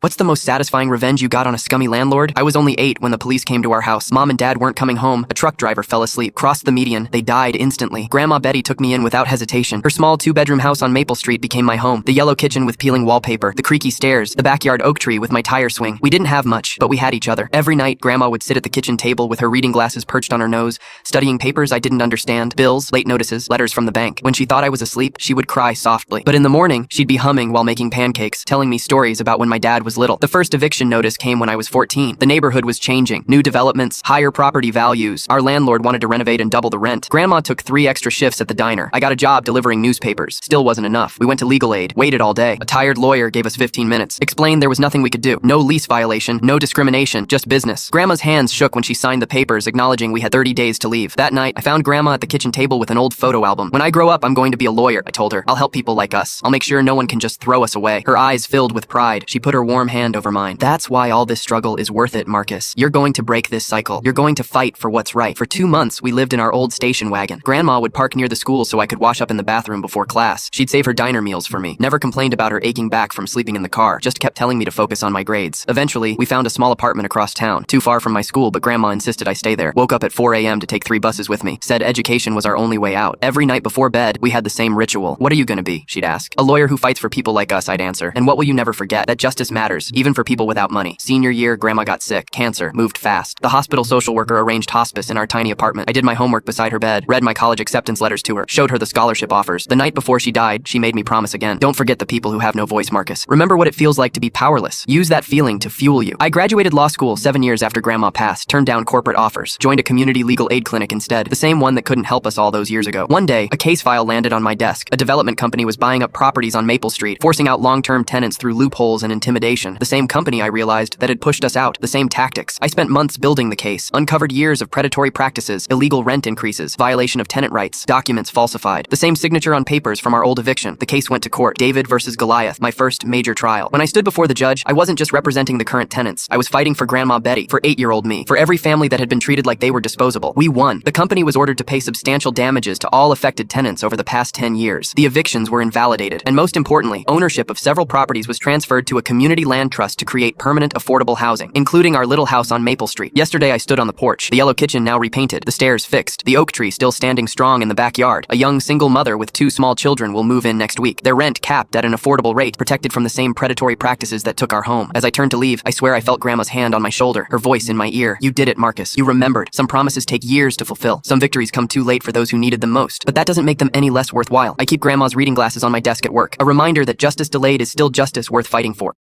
What's the most satisfying revenge you got on a scummy landlord? I was only 8 when the police came to our house. Mom and Dad weren't coming home. A truck driver fell asleep, crossed the median. They died instantly. Grandma Betty took me in without hesitation. Her small 2-bedroom house on Maple Street became my home. The yellow kitchen with peeling wallpaper, the creaky stairs, the backyard oak tree with my tire swing. We didn't have much, but we had each other. Every night, Grandma would sit at the kitchen table with her reading glasses perched on her nose, studying papers I didn't understand, bills, late notices, letters from the bank. When she thought I was asleep, she would cry softly. But in the morning, she'd be humming while making pancakes, telling me stories about when my dad was little. The first eviction notice came when I was 14. The neighborhood was changing. New developments, higher property values. Our landlord wanted to renovate and double the rent. Grandma took 3 extra shifts at the diner. I got a job delivering newspapers. Still wasn't enough. We went to legal aid, waited all day. A tired lawyer gave us 15 minutes. Explained there was nothing we could do. No lease violation, no discrimination, just business. Grandma's hands shook when she signed the papers, acknowledging we had 30 days to leave. That night, I found Grandma at the kitchen table with an old photo album. When I grow up, I'm going to be a lawyer, I told her. I'll help people like us. I'll make sure no one can just throw us away. Her eyes filled with pride. She put her warm hand over mine. That's why all this struggle is worth it, Marcus. You're going to break this cycle. You're going to fight for what's right. For 2 months, we lived in our old station wagon. Grandma would park near the school so I could wash up in the bathroom before class. She'd save her diner meals for me. Never complained about her aching back from sleeping in the car. Just kept telling me to focus on my grades. Eventually, we found a small apartment across town. Too far from my school, but Grandma insisted I stay there. Woke up at 4 a.m. to take 3 buses with me. Said education was our only way out. Every night before bed, we had the same ritual. What are you gonna be? She'd ask. A lawyer who fights for people like us, I'd answer. And what will you never forget? That justice matters, even for people without money. Senior year, Grandma got sick. Cancer. Moved fast. The hospital social worker arranged hospice in our tiny apartment. I did my homework beside her bed, read my college acceptance letters to her, showed her the scholarship offers. The night before she died, she made me promise again. Don't forget the people who have no voice, Marcus. Remember what it feels like to be powerless. Use that feeling to fuel you. I graduated law school 7 years after Grandma passed, turned down corporate offers, joined a community legal aid clinic instead, the same one that couldn't help us all those years ago. One day, a case file landed on my desk. A development company was buying up properties on Maple Street, forcing out long-term tenants through loopholes and intimidation. The same company, I realized, that had pushed us out. The same tactics. I spent months building the case, uncovered years of predatory practices, illegal rent increases, violation of tenant rights, documents falsified. The same signature on papers from our old eviction. The case went to court. David versus Goliath, my first major trial. When I stood before the judge, I wasn't just representing the current tenants. I was fighting for Grandma Betty, for 8-year-old me, for every family that had been treated like they were disposable. We won. The company was ordered to pay substantial damages to all affected tenants over the past 10 years. The evictions were invalidated. And most importantly, ownership of several properties was transferred to a community land trust to create permanent affordable housing, including our little house on Maple Street. Yesterday I stood on the porch. The yellow kitchen now repainted, the stairs fixed, the oak tree still standing strong in the backyard. A young single mother with 2 small children will move in next week. Their rent capped at an affordable rate, protected from the same predatory practices that took our home. As I turned to leave, I swear I felt Grandma's hand on my shoulder, her voice in my ear. You did it, Marcus. You remembered. Some promises take years to fulfill. Some victories come too late for those who needed them most. But that doesn't make them any less worthwhile. I keep Grandma's reading glasses on my desk at work, a reminder that justice delayed is still justice worth fighting for.